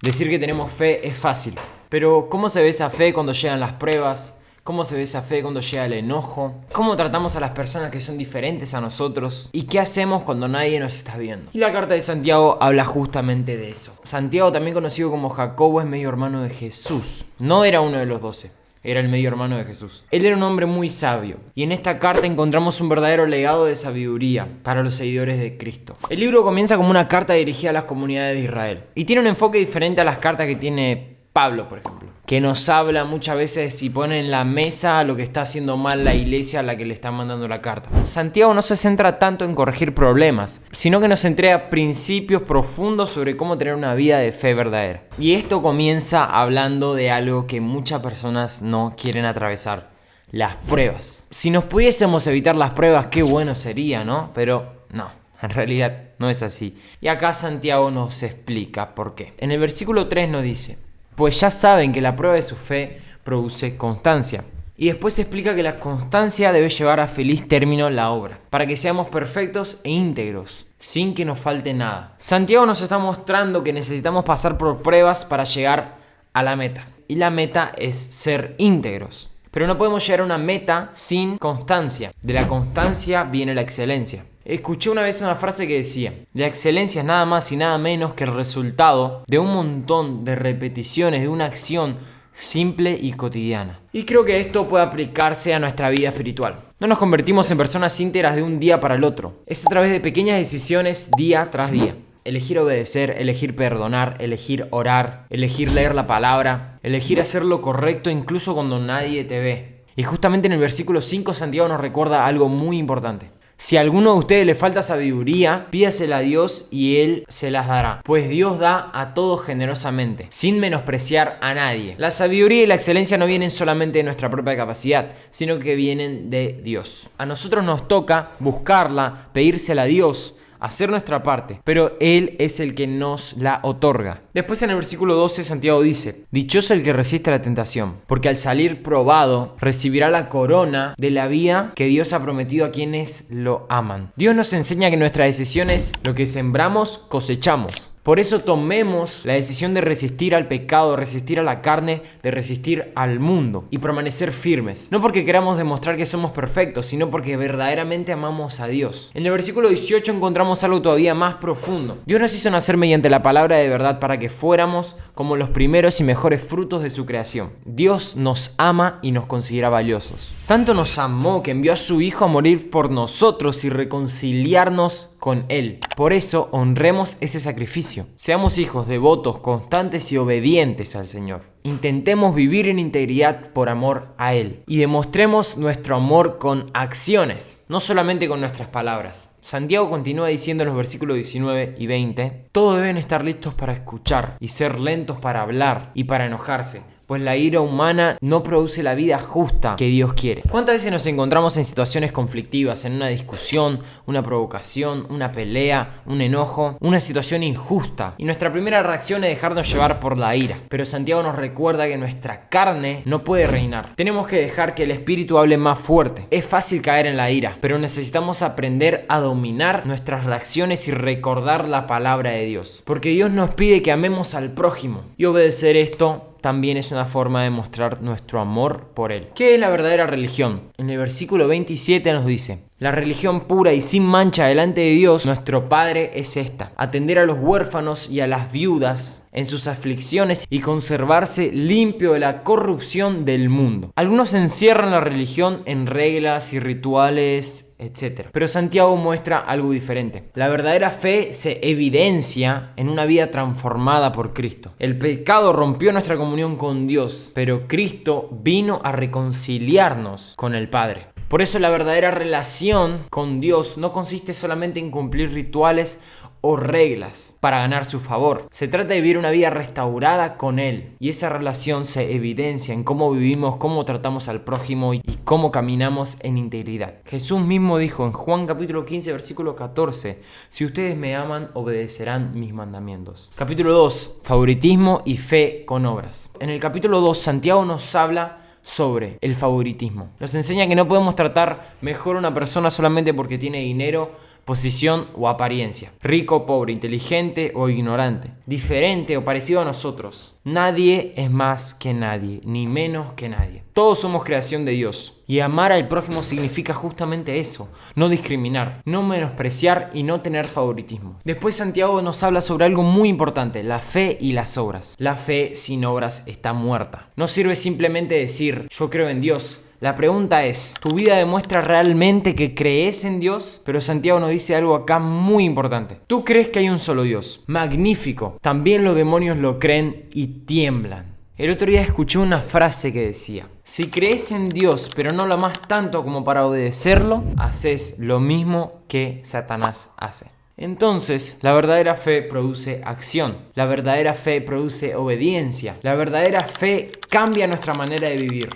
Decir que tenemos fe es fácil, pero ¿cómo se ve esa fe cuando llegan las pruebas? ¿Cómo se ve esa fe cuando llega el enojo? ¿Cómo tratamos a las personas que son diferentes a nosotros? ¿Y qué hacemos cuando nadie nos está viendo? Y la carta de Santiago habla justamente de eso. Santiago, también conocido como Jacobo, es medio hermano de Jesús. No era uno de los 12. Era el medio hermano de Jesús. Él era un hombre muy sabio. Y en esta carta encontramos un verdadero legado de sabiduría para los seguidores de Cristo. El libro comienza como una carta dirigida a las comunidades de Israel. Y tiene un enfoque diferente a las cartas que tiene Pablo, por ejemplo. Que nos habla muchas veces y pone en la mesa lo que está haciendo mal la iglesia a la que le están mandando la carta. Santiago no se centra tanto en corregir problemas, sino que nos entrega principios profundos sobre cómo tener una vida de fe verdadera. Y esto comienza hablando de algo que muchas personas no quieren atravesar: las pruebas. Si nos pudiésemos evitar las pruebas, qué bueno sería, ¿no? Pero no, en realidad no es así. Y acá Santiago nos explica por qué. En el versículo 3 nos dice: pues ya saben que la prueba de su fe produce constancia. Y después se explica que la constancia debe llevar a feliz término la obra, para que seamos perfectos e íntegros, sin que nos falte nada. Santiago nos está mostrando que necesitamos pasar por pruebas para llegar a la meta. Y la meta es ser íntegros. Pero no podemos llegar a una meta sin constancia. De la constancia viene la excelencia. Escuché una vez una frase que decía: la excelencia es nada más y nada menos que el resultado de un montón de repeticiones de una acción simple y cotidiana. Y creo que esto puede aplicarse a nuestra vida espiritual. No nos convertimos en personas íntegras de un día para el otro. Es a través de pequeñas decisiones día tras día. Elegir obedecer, elegir perdonar, elegir orar, elegir leer la palabra, elegir hacer lo correcto incluso cuando nadie te ve. Y justamente en el versículo 5 Santiago nos recuerda algo muy importante. Si a alguno de ustedes le falta sabiduría, pídasela a Dios y Él se las dará. Pues Dios da a todos generosamente, sin menospreciar a nadie. La sabiduría y la excelencia no vienen solamente de nuestra propia capacidad, sino que vienen de Dios. A nosotros nos toca buscarla, pedírsela a Dios, hacer nuestra parte, pero Él es el que nos la otorga. Después en el versículo 12 Santiago dice: dichoso el que resiste la tentación, porque al salir probado recibirá la corona de la vida que Dios ha prometido a quienes lo aman. Dios nos enseña que nuestras decisiones, lo que sembramos, cosechamos. Por eso tomemos la decisión de resistir al pecado, de resistir a la carne, de resistir al mundo y permanecer firmes. No porque queramos demostrar que somos perfectos, sino porque verdaderamente amamos a Dios. En el versículo 18 encontramos algo todavía más profundo. Dios nos hizo nacer mediante la palabra de verdad para que fuéramos como los primeros y mejores frutos de su creación. Dios nos ama y nos considera valiosos. Tanto nos amó que envió a su Hijo a morir por nosotros y reconciliarnos con Él. Por eso honremos ese sacrificio. Seamos hijos devotos, constantes y obedientes al Señor. Intentemos vivir en integridad por amor a Él. Y demostremos nuestro amor con acciones, no solamente con nuestras palabras. Santiago continúa diciendo en los versículos 19 y 20: todos deben estar listos para escuchar y ser lentos para hablar y para enojarse, pues la ira humana no produce la vida justa que Dios quiere. ¿Cuántas veces nos encontramos en situaciones conflictivas, en una discusión, una provocación, una pelea, un enojo, una situación injusta? Y nuestra primera reacción es dejarnos llevar por la ira. Pero Santiago nos recuerda que nuestra carne no puede reinar. Tenemos que dejar que el espíritu hable más fuerte. Es fácil caer en la ira, pero necesitamos aprender a dominar nuestras reacciones y recordar la palabra de Dios. Porque Dios nos pide que amemos al prójimo. Y obedecer esto también es una forma de mostrar nuestro amor por Él. ¿Qué es la verdadera religión? En el versículo 27 nos dice: la religión pura y sin mancha delante de Dios, nuestro Padre, es esta: atender a los huérfanos y a las viudas en sus aflicciones y conservarse limpio de la corrupción del mundo. Algunos encierran la religión en reglas y rituales, etc. Pero Santiago muestra algo diferente. La verdadera fe se evidencia en una vida transformada por Cristo. El pecado rompió nuestra comunión con Dios, pero Cristo vino a reconciliarnos con el Padre. Por eso la verdadera relación con Dios no consiste solamente en cumplir rituales o reglas para ganar su favor. Se trata de vivir una vida restaurada con Él. Y esa relación se evidencia en cómo vivimos, cómo tratamos al prójimo y cómo caminamos en integridad. Jesús mismo dijo en Juan capítulo 15 versículo 14: si ustedes me aman, obedecerán mis mandamientos. Capítulo 2. Favoritismo y fe con obras. En el capítulo 2 Santiago nos habla sobre el favoritismo. Nos enseña que no podemos tratar mejor a una persona solamente porque tiene dinero, posición o apariencia, rico o pobre, inteligente o ignorante, diferente o parecido a nosotros. Nadie es más que nadie, ni menos que nadie. Todos somos creación de Dios. Y amar al prójimo significa justamente eso: no discriminar, no menospreciar y no tener favoritismo. Después Santiago nos habla sobre algo muy importante: la fe y las obras. La fe sin obras está muerta. No sirve simplemente decir yo creo en Dios. La pregunta es, ¿tu vida demuestra realmente que crees en Dios? Pero Santiago nos dice algo acá muy importante. Tú crees que hay un solo Dios. Magnífico. También los demonios lo creen y tiemblan. El otro día escuché una frase que decía: si crees en Dios pero no lo amas tanto como para obedecerlo, haces lo mismo que Satanás hace. Entonces, la verdadera fe produce acción. La verdadera fe produce obediencia. La verdadera fe cambia nuestra manera de vivir.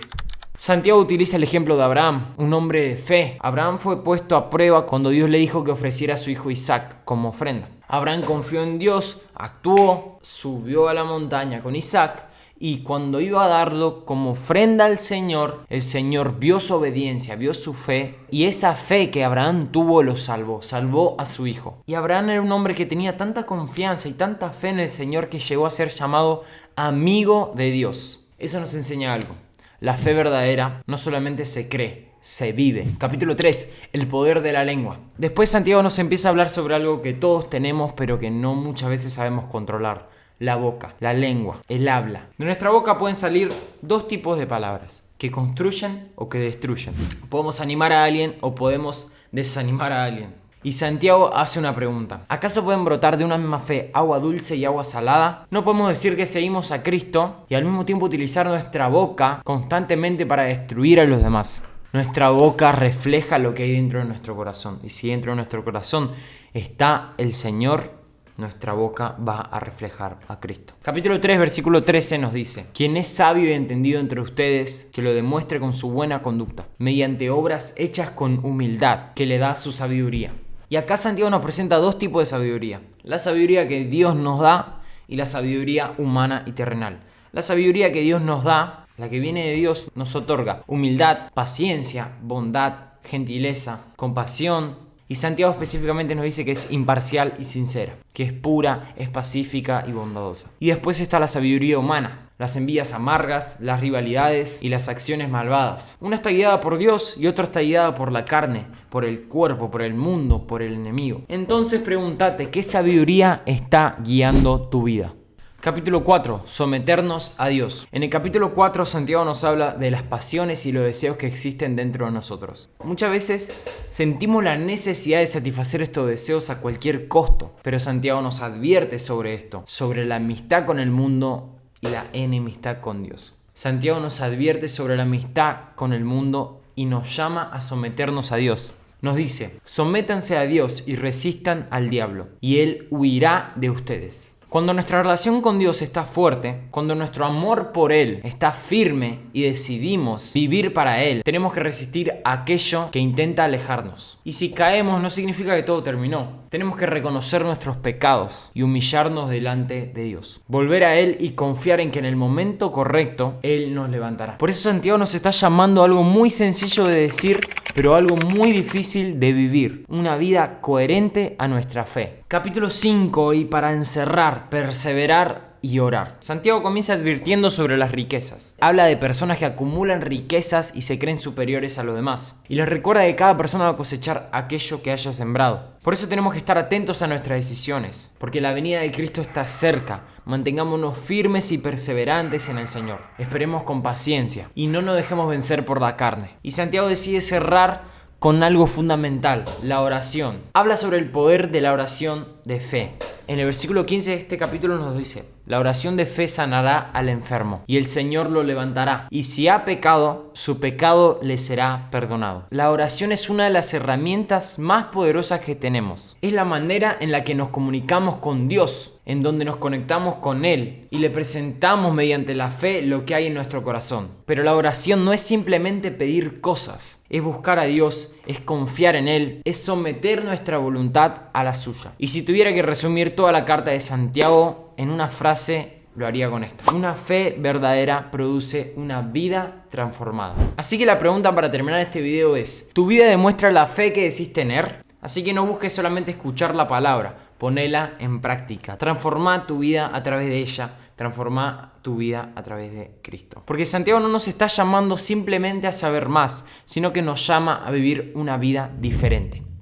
Santiago utiliza el ejemplo de Abraham, un hombre de fe. Abraham fue puesto a prueba cuando Dios le dijo que ofreciera a su hijo Isaac como ofrenda. Abraham confió en Dios, actuó, subió a la montaña con Isaac, y cuando iba a darlo como ofrenda al Señor, el Señor vio su obediencia, vio su fe, y esa fe que Abraham tuvo lo salvó a su hijo. Y Abraham era un hombre que tenía tanta confianza y tanta fe en el Señor que llegó a ser llamado amigo de Dios. Eso nos enseña algo. La fe verdadera no solamente se cree, se vive. Capítulo 3, el poder de la lengua. Después Santiago nos empieza a hablar sobre algo que todos tenemos pero que no muchas veces sabemos controlar: la boca, la lengua, el habla. De nuestra boca pueden salir dos tipos de palabras: que construyen o que destruyen. Podemos animar a alguien o podemos desanimar a alguien. Y Santiago hace una pregunta: ¿acaso pueden brotar de una misma fe agua dulce y agua salada? No podemos decir que seguimos a Cristo y al mismo tiempo utilizar nuestra boca constantemente para destruir a los demás. Nuestra boca refleja lo que hay dentro de nuestro corazón. Y si dentro de nuestro corazón está el Señor, nuestra boca va a reflejar a Cristo. Capítulo 3, versículo 13 nos dice: quien es sabio y entendido entre ustedes, que lo demuestre con su buena conducta, mediante obras hechas con humildad, que le da su sabiduría. Y acá Santiago nos presenta dos tipos de sabiduría: la sabiduría que Dios nos da y la sabiduría humana y terrenal. La sabiduría que Dios nos da, la que viene de Dios, nos otorga humildad, paciencia, bondad, gentileza, compasión. Y Santiago específicamente nos dice que es imparcial y sincera, que es pura, es pacífica y bondadosa. Y después está la sabiduría humana: las envidias amargas, las rivalidades y las acciones malvadas. Una está guiada por Dios y otra está guiada por la carne, por el cuerpo, por el mundo, por el enemigo. Entonces pregúntate, ¿qué sabiduría está guiando tu vida? Capítulo 4. Someternos a Dios. En el capítulo 4 Santiago nos habla de las pasiones y los deseos que existen dentro de nosotros. Muchas veces sentimos la necesidad de satisfacer estos deseos a cualquier costo, pero Santiago nos advierte sobre esto, sobre la amistad con el mundo y la enemistad con Dios. Santiago nos advierte sobre la amistad con el mundo y nos llama a someternos a Dios. Nos dice: sométanse a Dios y resistan al diablo, y él huirá de ustedes. Cuando nuestra relación con Dios está fuerte, cuando nuestro amor por Él está firme y decidimos vivir para Él, tenemos que resistir a aquello que intenta alejarnos. Y si caemos no significa que todo terminó. Tenemos que reconocer nuestros pecados y humillarnos delante de Dios. Volver a Él y confiar en que en el momento correcto Él nos levantará. Por eso Santiago nos está llamando a algo muy sencillo de decir, pero algo muy difícil de vivir: una vida coherente a nuestra fe. Capítulo 5, y para encerrar, perseverar y orar. Santiago comienza advirtiendo sobre las riquezas. Habla de personas que acumulan riquezas y se creen superiores a los demás. Y les recuerda que cada persona va a cosechar aquello que haya sembrado. Por eso tenemos que estar atentos a nuestras decisiones, porque la venida de Cristo está cerca. Mantengámonos firmes y perseverantes en el Señor. Esperemos con paciencia y no nos dejemos vencer por la carne. Y Santiago decide cerrar con algo fundamental: la oración. Habla sobre el poder de la oración de fe. En el versículo 15 de este capítulo nos dice: la oración de fe sanará al enfermo y el Señor lo levantará, y si ha pecado, su pecado le será perdonado. La oración es una de las herramientas más poderosas que tenemos. Es la manera en la que nos comunicamos con Dios, en donde nos conectamos con Él y le presentamos mediante la fe lo que hay en nuestro corazón. Pero la oración no es simplemente pedir cosas, es buscar a Dios, es confiar en Él, es someter nuestra voluntad a la suya. Y si tuviera que resumir toda la carta de Santiago en una frase, lo haría con esta: una fe verdadera produce una vida transformada. Así que la pregunta para terminar este video es: ¿tu vida demuestra la fe que decís tener? Así que no busques solamente escuchar la palabra, ponela en práctica. Transforma tu vida a través de ella. Transforma tu vida a través de Cristo. Porque Santiago no nos está llamando simplemente a saber más, sino que nos llama a vivir una vida diferente.